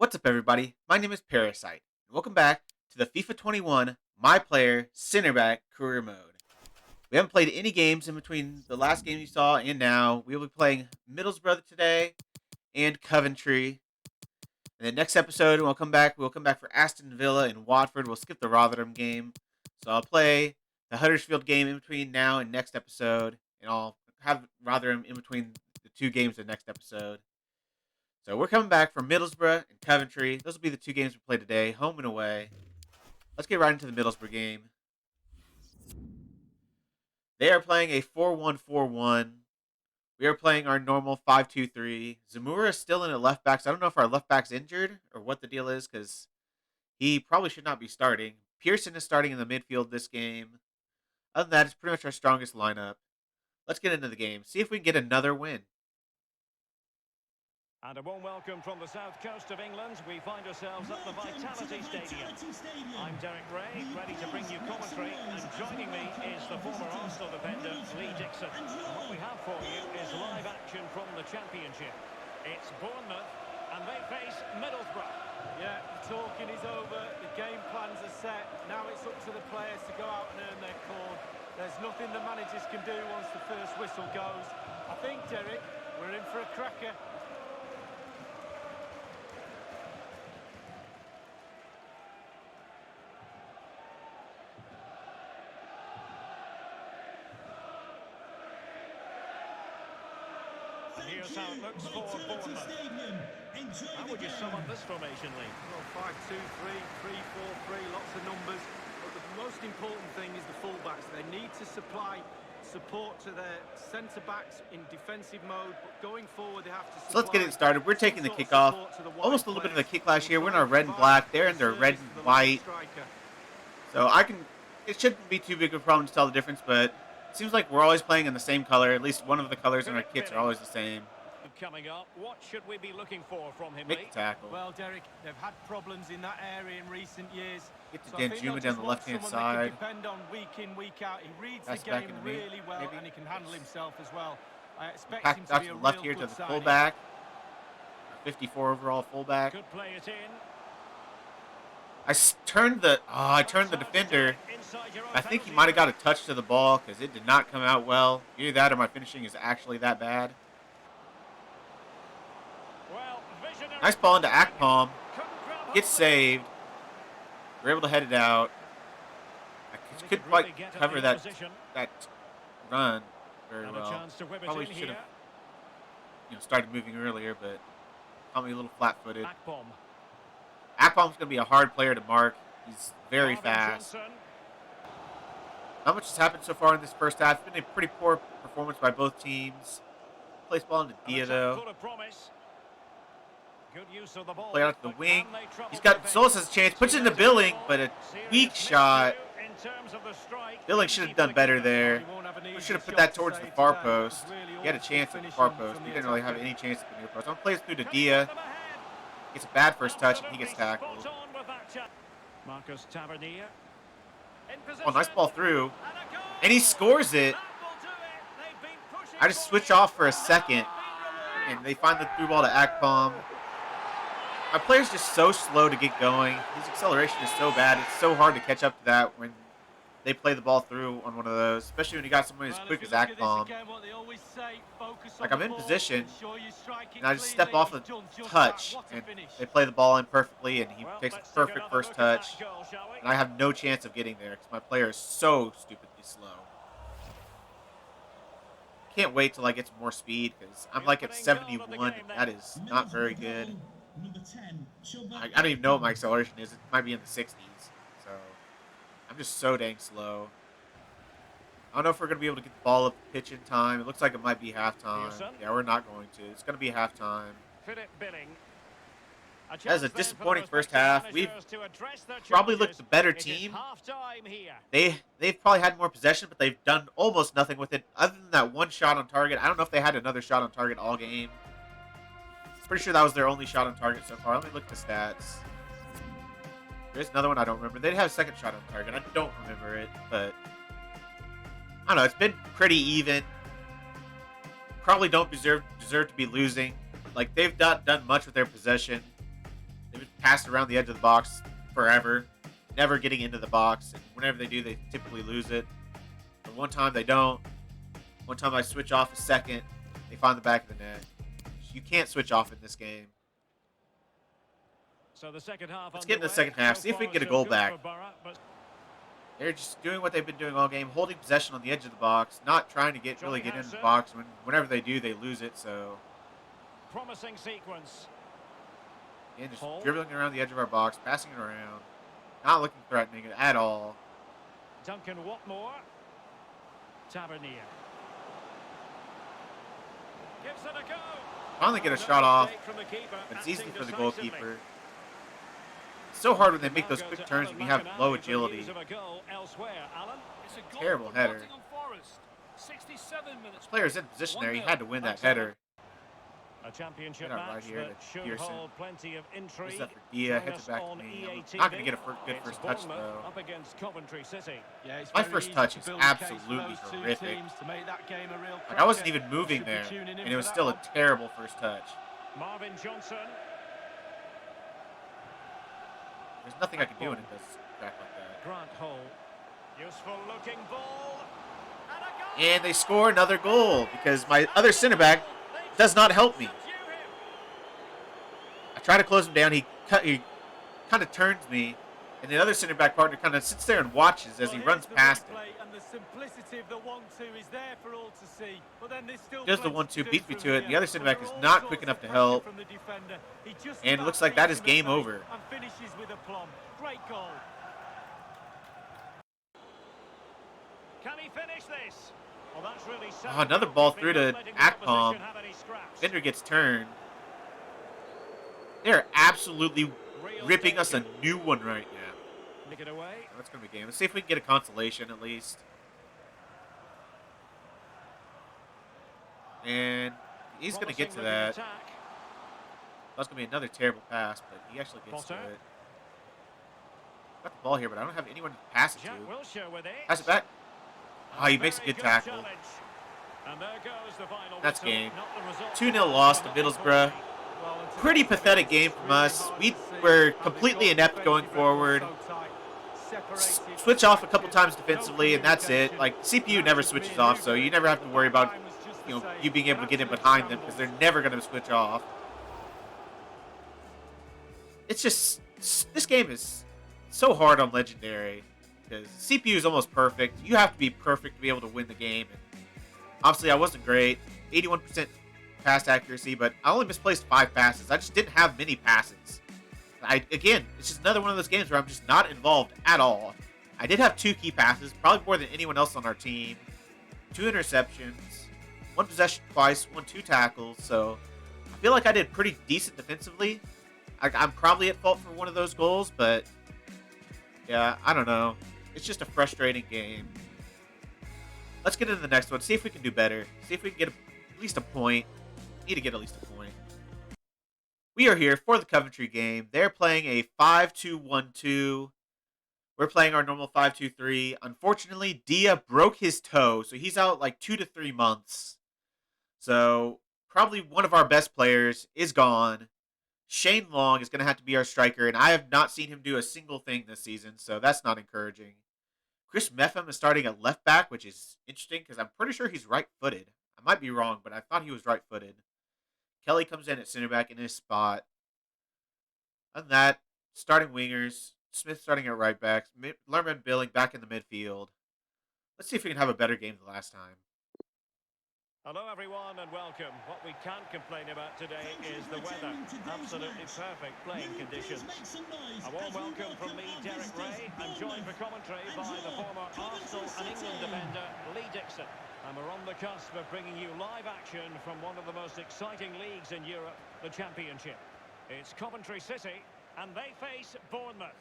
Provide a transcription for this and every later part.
What's up, everybody? My name is Parasite, and welcome back to the FIFA 21 My Player Center Back Career Mode. We haven't played any games in between the last game you saw and now. We will be playing Middlesbrough today and Coventry. And the next episode, we'll come back for Aston Villa and Watford. We'll skip the Rotherham game. So I'll play the Huddersfield game in between now and next episode, and I'll have Rotherham in between the two games of next episode. So we're coming back from Middlesbrough and Coventry. Those will be the two games we play today, home and away. Let's get right into the Middlesbrough game. They are playing a 4-1-4-1. We are playing our normal 5-2-3. Zamora is still in at left back, so I don't know if our left back's injured or what the deal is, because he probably should not be starting. Pearson is starting in the midfield this game. Other than that, it's pretty much our strongest lineup. Let's get into the game. See if we can get another win. And a warm welcome from the south coast of England. We find ourselves at the Vitality Stadium. I'm Derek Ray, ready to bring you commentary, and joining me is the former Arsenal defender, Lee Dixon. And what we have for you is live action from the Championship. It's Bournemouth, and they face Middlesbrough. Yeah, the talking is over, the game plans are set. Now it's up to the players to go out and earn their corn. There's nothing the managers can do once the first whistle goes. I think, Derek, we're in for a cracker. Here's how it looks for Bournemouth. How would you sum up this formation, Lee? Well, 5-2-3, 3-4-3, lots of numbers. But the most important thing is the fullbacks. They need to supply support to their centre-backs in defensive mode, but going forward they have to So let's get it started. We're taking the kickoff. Almost a little bit of the kick last year. We're in our red and black. They're in their red and white. So it shouldn't be too big of a problem to tell the difference, but it seems like we're always playing in the same color. At least one of the colors in our kits are always the same. Coming up, what should we be looking for from him, Make Lee? the tackle. Well, Derek, they've had problems in that area in recent years. Get to So I think they'll Danjuma down just the want left-hand someone they side. can depend on week in, week out. He reads Pass the back game into me, really well, maybe. and he can handle himself as well. I expect Pack him to out be to a the left real here to good the signing. fullback. 54 overall fullback. Could play it in. I turned the defender. I think he might have got a touch to the ball because it did not come out well. Either that or my finishing is actually that bad. Nice ball into Akpom. Gets saved. We're able to head it out. I couldn't quite cover that run very well. Probably should have started moving earlier, but caught me a little flat-footed. Akpom's going to be a hard player to mark. He's very fast. Not much has happened so far in this first half. It's been a pretty poor performance by both teams. Plays ball into Dia, though. Good use of the ball. Play out to the wing. Solis has a chance. Puts it into Billing, but a weak shot. Billing should have done better there. We should have put that towards the far post. He had a chance at the far post. He didn't really have any chance at the near post. I'm plays through to Dia. Gets a bad first touch, and he gets tackled. Marcus Tavernier. Oh, nice ball through. And he scores it. I just switch off for a second, and they find the through ball to Akpom. My player's just so slow to get going. His acceleration is so bad. It's so hard to catch up to that when they play the ball through on one of those, especially when you got someone as quick as Akpom. Like, I'm in position, and I just step off a touch, and they play the ball in perfectly, and he takes a perfect first touch. And I have no chance of getting there because my player is so stupidly slow. Can't wait till I get some more speed because I'm like at 71, and that is not very good. I don't even know what my acceleration is. It might be in the 60s. So I'm just so dang slow. I don't know if we're going to be able to get the ball up the pitch in time. It looks like it might be halftime. Yeah, we're not going to. It's going to be halftime. That was a disappointing first half. We've probably looked the better team. They've probably had more possession, but they've done almost nothing with it other than that one shot on target. I don't know if they had another shot on target all game. Pretty sure that was their only shot on target so far. Let me look at the stats. There's another one I don't remember. They did have a second shot on target. I don't remember it, but I don't know. It's been pretty even. Probably don't deserve to be losing. Like, they've not done much with their possession. They've pass around the edge of the box forever, never getting into the box. And whenever they do, they typically lose it. But one time they don't. One time I switch off a second, they find the back of the net. You can't switch off in this game. So the second half. Let's get in the second half. See if we can get a goal back. They're just doing what they've been doing all game, holding possession on the edge of the box, not trying to really get into the box. Whenever they do, they lose it. So promising sequence. Again, just dribbling around the edge of our box, passing it around, not looking threatening at all. Duncan Watmore. Tavernier. Gives it a go. Finally get a shot off, but it's easy for the goalkeeper. It's so hard when they make those quick turns when you have low agility. Terrible header. This player's in position there. He had to win that header. A championship Right match here that to should Pearson. hold plenty of intrigue. That for Dia, heads it back to me. I'm not going to get a good first touch, though. Up against Coventry City. Yeah, My first touch is absolutely horrific. Like, I wasn't even moving there, and it was still a terrible first touch. Marvin Johnson. There's nothing I can do when it does back like that. Grant Hole. Useful looking ball. And they score another goal because my other center back does not help me. I try to close him down. He kind of turns me, and the other center back partner kind of sits there and watches as he runs past him. And the simplicity of the 1-2 is there for all to see. But then there's still does the 1-2, beats me to it, and the other center back is not quick enough to help. And it looks like that is game over. And finishes with aplomb. Great goal. Can he finish this? Well, that's really another ball through to Akpom. Fender gets turned. They're absolutely ripping us a new one right now. Nick it away. That's going to be a game. Let's see if we can get a consolation at least. And he's going to get to that. That's going to be another terrible pass, but he actually gets to it. Got the ball here, but I don't have anyone to pass it to. Pass it back. Oh, he makes a good tackle. That's game. 2-0 loss to Middlesbrough. Pretty pathetic game from us. We were completely inept going forward. Switch off a couple times defensively, and that's it. Like, CPU never switches off, so you never have to worry about you being able to get in behind them because they're never going to switch off. It's just, this game is so hard on Legendary. Because CPU is almost perfect. You have to be perfect to be able to win the game. And obviously, I wasn't great. 81% pass accuracy, but I only misplaced 5 passes. I just didn't have many passes. Again, it's just another one of those games where I'm just not involved at all. I did have 2 key passes, probably more than anyone else on our team. 2 interceptions, 1 possession twice, 2 tackles. So I feel like I did pretty decent defensively. I'm probably at fault for one of those goals, but yeah, I don't know. It's just a frustrating game. Let's get into the next one. See if we can do better. See if we can get at least a point. Need to get at least a point. We are here for the Coventry game. They're playing a 5-2-1-2. We're playing our normal 5-2-3. Unfortunately, Dia broke his toe, so he's out like 2 to 3 months. So probably one of our best players is gone. Shane Long is going to have to be our striker, and I have not seen him do a single thing this season, so that's not encouraging. Chris Meffam is starting at left back, which is interesting because I'm pretty sure he's right-footed. I might be wrong, but I thought he was right-footed. Kelly comes in at center back in his spot. Other than that, starting wingers. Smith starting at right back. Lerman Billing back in the midfield. Let's see if we can have a better game than last time. Hello everyone and welcome. What we can't complain about today is the weather. Absolutely perfect playing conditions. A warm welcome from me, Derek Ray. I'm joined for commentary by the former Arsenal and England defender, Lee Dixon. And we're on the cusp of bringing you live action from one of the most exciting leagues in Europe, the Championship. It's Coventry City and they face Bournemouth.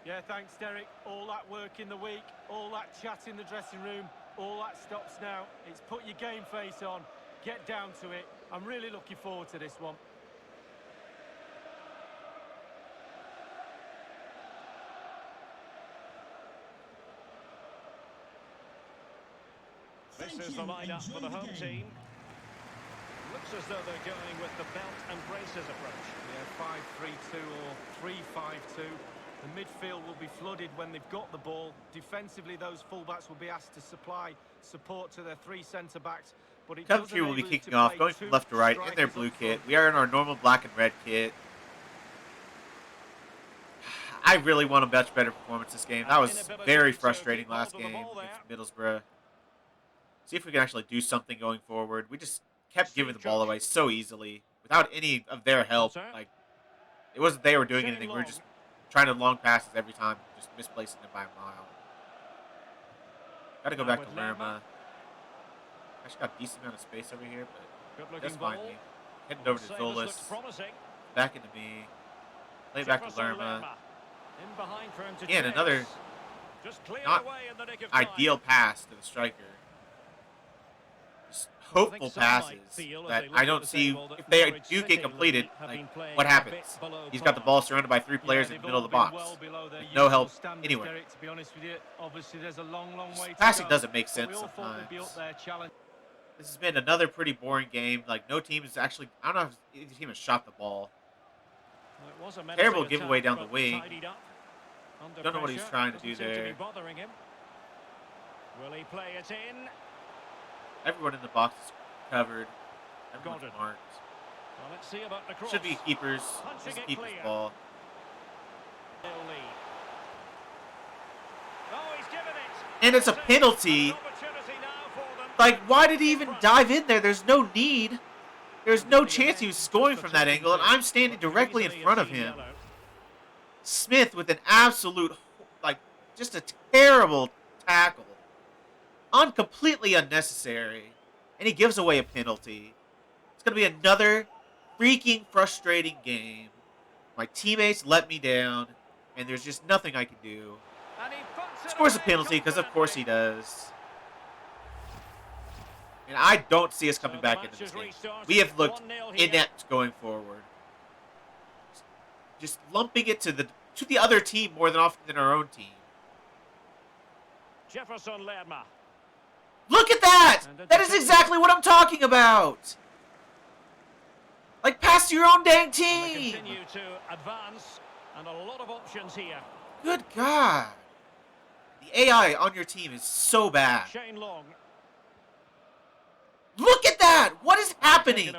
Yeah, thanks, Derek. All that work in the week, all that chat in the dressing room, all that stops now. It's put your game face on, get down to it. I'm really looking forward to this one. This is the lineup for the home team. Looks as though they're going with the belt and braces approach. Yeah, 5-3-2 or 3-5-2. The midfield will be flooded when they've got the ball. Defensively, those fullbacks will be asked to supply support to their three centre-backs. But it Coventry will be kicking off, going from left to right in their blue kit. We are in our normal black and red kit. I really want a much better performance this game. That was very frustrating last game against Middlesbrough. See if we can actually do something going forward. We just kept giving the ball away so easily without any of their help. Like, it wasn't they were doing anything. We were just trying to long passes every time, just misplacing them by a mile. Got to go back to Lerma. Actually got a decent amount of space over here, but that's fine. Heading over to Zolas. Back into me. Play back to Lerma. Again, another not ideal pass to the striker. Just hopeful passes that I don't see. If they do get completed, like, what happens? He's got the ball surrounded by three players in the middle of the box. With no help anywhere. Passing doesn't make sense sometimes. This has been another pretty boring game. Like, no team is actually... I don't know if either team has shot the ball. Terrible giveaway down the wing. Don't know what he's trying to do there. Will he play it in? Everyone in the box is covered. Everyone's marked. Well, let's see about the cross. Should be keepers. Just keepers ball. Oh, he's given it. And it's a penalty. Like, why did he even dive in there? There's no need. There's no chance he was scoring from that angle, and I'm standing directly in front of him. Smith with an absolute, like, just a terrible tackle. Completely unnecessary. And he gives away a penalty. It's going to be another freaking frustrating game. My teammates let me down, and there's just nothing I can do. Scores a penalty, because of course he does. And I don't see us coming back into this game. We have looked inept going forward. Just lumping it to the other team more than often than our own team. Jefferson Lerma. Look at that! That is exactly what I'm talking about! Like, pass to your own dang team! Continue to advance, and a lot of options here. Good God. The AI on your team is so bad. Shane Long. Look at that! What is happening?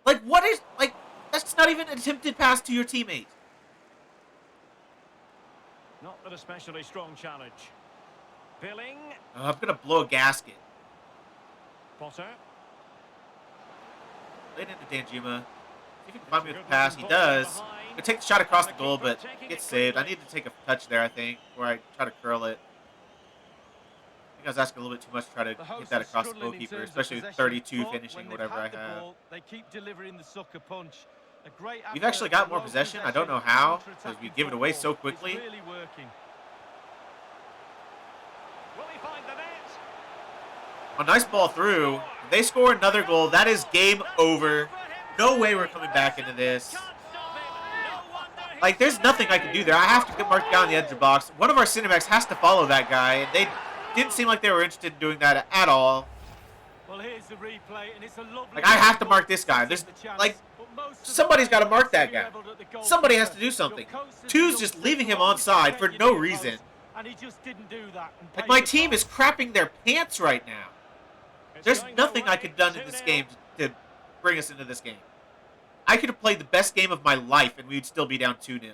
Like, what is... Like, that's not even an attempted pass to your teammate. Not an especially strong challenge. Billing. I'm going to blow a gasket. Potter. Lay it into Danjuma. See if he can find me with the pass. He does. I take the shot across the goal, but it gets saved. I need to take a touch there, I think, before I try to curl it. I think I was asking a little bit too much to try to get that across the goalkeeper, especially with 32 finishing or whatever I have. They keep delivering the sucker punch. We've actually got more possession. I don't know how, because we give it away so quickly. A nice ball through. If they score another goal, that is game over. No way we're coming back into this. Like, there's nothing I can do there. I have to get marked down the edge of the box. One of our center backs has to follow that guy, and they didn't seem like they were interested in doing that at all. Well, here's the replay, and it's a lovely... Like, I have to mark this guy. There's, like, somebody's got to mark that guy. Somebody has to do something. Two's just leaving him onside for no reason. And he just didn't do that. Like, my team is crapping their pants right now. There's nothing I could have done in this game to bring us into this game. I could have played the best game of my life, and we would still be down 2-0.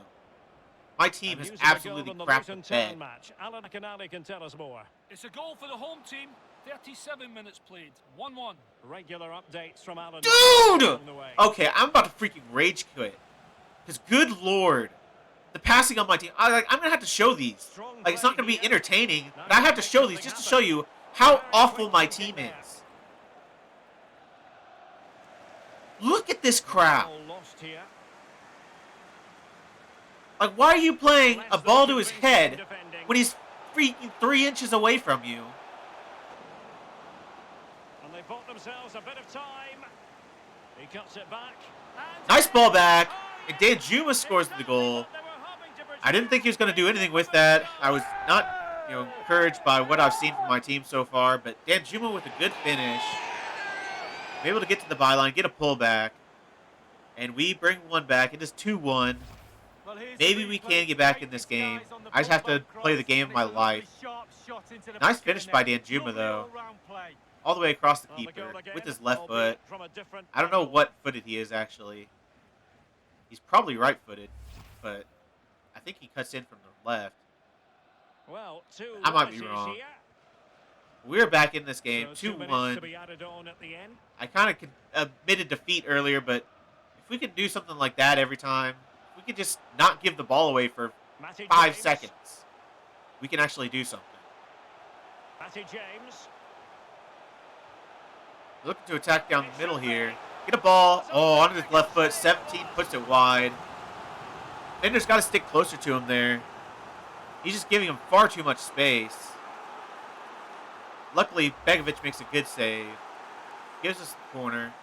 My team has absolutely crapped the bed. Alan McAnally can tell us more. It's a goal for the home team. 37 minutes played. 1-1. Regular updates from Alan. Dude! Okay, I'm about to freaking rage quit. Because, good Lord, the passing on my team. I'm going to have to show these. Like, it's not going to be entertaining, but I have to show these just to show you how awful my team is. Look at this crowd. Like, why are you playing a ball to his head when he's freaking 3 inches away from you? And they bought themselves a bit of time. He cuts it back. Nice ball back. And Danjuma scores the goal. I didn't think he was going to do anything with that. I was not, encouraged by what I've seen from my team so far. But Danjuma with a good finish. We're able to get to the byline, get a pullback, and we bring one back. It is 2-1. Well, here's Maybe the we replay. can get back in Great this game. disguise on the I just have to full-back play the cross, game of and my it's a lovely life. sharp shot into the Nice back of finish the by net. Danjuma, Lovely though. all-round play. All the way across the Well, the keeper goal again, with his left albeit foot. from a different I don't know angle. what footed he is, actually. He's probably right-footed, but I think he cuts in from the left. Well, I might be wrong. Here. We're back in this game, So 2 minutes to 2-1. be added on at the end. I kind of admitted defeat earlier, but if we could do something like that every time, if we could just not give the ball away for Matty 5 James. seconds, we can actually do something. Matty James. Looking to attack down the middle here. Get a ball. Oh, on his left foot. 17 puts it wide. Fender's got to stick closer to him there. He's just giving him far too much space. Luckily, Begovic makes a good save. Gives us the corner.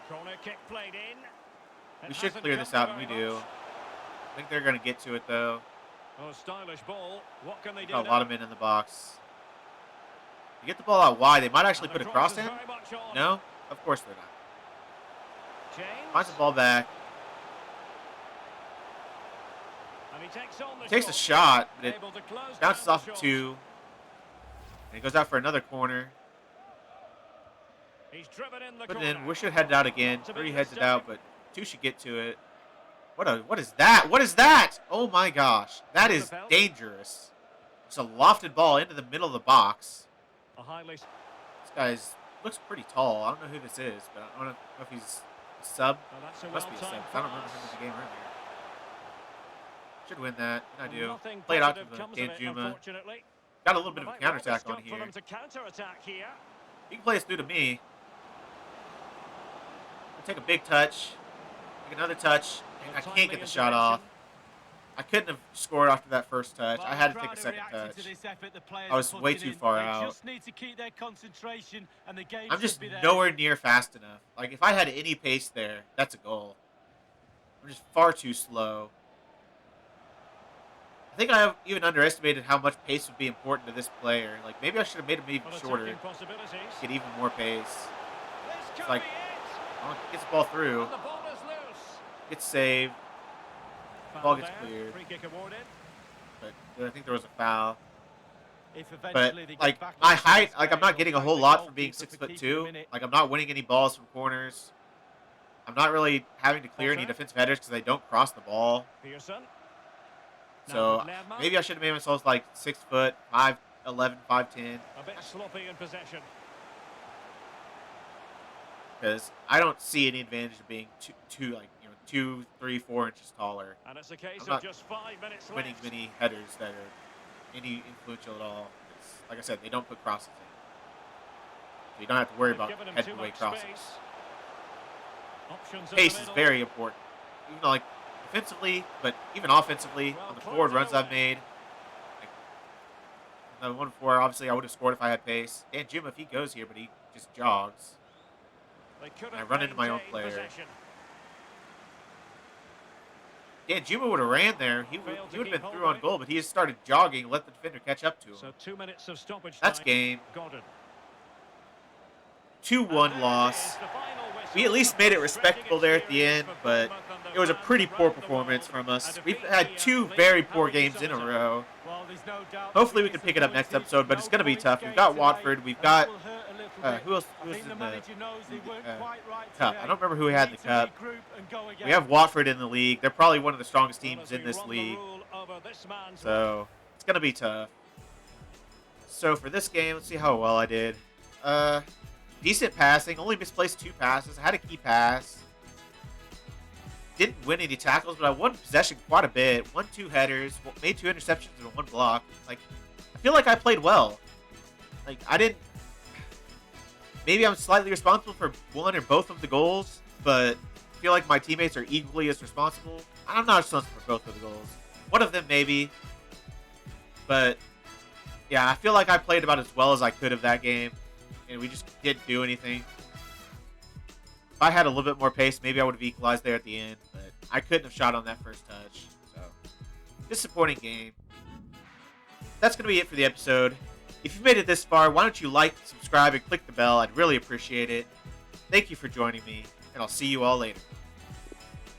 Corner kick played in. We should clear this out, and we do. I think they're going to get to it, though. Oh, stylish ball. What can they do? Got a lot of men in the box. You get the ball out wide. They might actually put a cross in. No? Of course they're not. James. Finds the ball back. And he takes on the Takes a shot, but it Able to close bounces down off the of shot. 2. And he goes out for another corner. He's driven in the Put it corner. in. We should head it out again. Not to be 3 heads it mistaken. out, but 2 should get to it. What is that? What is that? Oh my gosh. That is dangerous. It's a lofted ball into the middle of the box. A highly... This guy looks pretty tall. I don't know who this is, but I don't know if he's a sub. Well, that's a Must be a sub. well-timed 'Cause I don't remember him pass. in the game earlier. Should win that. And I And do. nothing Play it out to positive the comes of it, Danjuma. unfortunately. Got a little bit of a Might well be counterattack on scope for here. them to counter-attack here. He can play this through to me. I'll take a big touch. Take another touch. And I can't get the shot off. I couldn't have scored after that first touch. Well, I had to the take a crowd are second reacting touch. to this effort the players I was are way putting too in. far They out. just need to keep their concentration, and the game I'm should just be there. nowhere near fast enough. Like, if I had any pace there, that's a goal. I'm just far too slow. I think I even underestimated how much pace would be important to this player. Like, maybe I should have made him even Well, shorter. attacking possibilities. Get even more pace. This could like- be it. Gets the ball through. And the ball is loose. Gets saved. Foul Ball gets there. cleared. Free kick awarded. But I think there was a foul. If But, eventually they get like, back my into height, this like, I'm game, not getting a they'll whole thank lot the from being goalkeeper for 6'2". keeping them in it. Like, I'm not winning any balls from corners. I'm not really having to clear any Okay. defensive headers because they don't cross the ball. Pearson. So Now Lerma. maybe I should have made myself like 6 foot, 5'11", 5'10", A bit sloppy in possession. because I don't see any advantage of being two, 2, 3, 4 inches taller. And it's a case I'm of not just 5 minutes Winning left. many headers that are any influential at all. It's, like I said, they don't put crosses in. So you don't have to worry They've about given him too headway much crosses. space. Options in Pace the is middle. very important. Even like defensively, but even offensively, Well, on the close forward it runs I've away. made. Like, the one before, obviously, I would have scored if I had pace. And Jim, if he goes here, but he just jogs. They couldn't I run into my own maintain player. possession. Dan Juma would have ran there. He Failed to would have keep been through hold on of it. goal, but he just started jogging and let the defender catch up to him. So 2 minutes of stoppage That's time. game. Gordon. 2-1 loss. We at least made it respectable there at the end, but it was a pretty poor performance from us. We've had 2 very poor games in a row. Well, there's no doubt Hopefully the we can pick it up next disappointed. episode, but it's going to be No tough. point We've got game Watford. today, We've and got it will hurt a little bit. who else I was think the in the manager knows they weren't quite right cup? today. I don't remember who had They the need to cup. regroup and go again. We have Watford in the league. They're probably one of the strongest Well, teams as in we this run the league. rule over this man's So it's going to be tough. So for this game, let's see how well I did. Decent passing. Only misplaced 2 passes. I had a key pass. Didn't win any tackles, but I won possession quite a bit. Won 2 headers. Made 2 interceptions and 1 block. Like, I feel like I played well. Like, I didn't... Maybe I'm slightly responsible for 1 or both of the goals, but I feel like my teammates are equally as responsible. I'm not responsible for both of the goals. One of them, maybe. But, yeah, I feel like I played about as well as I could of that game, and we just didn't do anything. If I had a little bit more pace, maybe I would have equalized there at the end, but I couldn't have shot on that first touch. So, disappointing game. That's going to be it for the episode. If you made it this far, why don't you like, subscribe, and click the bell? I'd really appreciate it. Thank you for joining me, and I'll see you all later.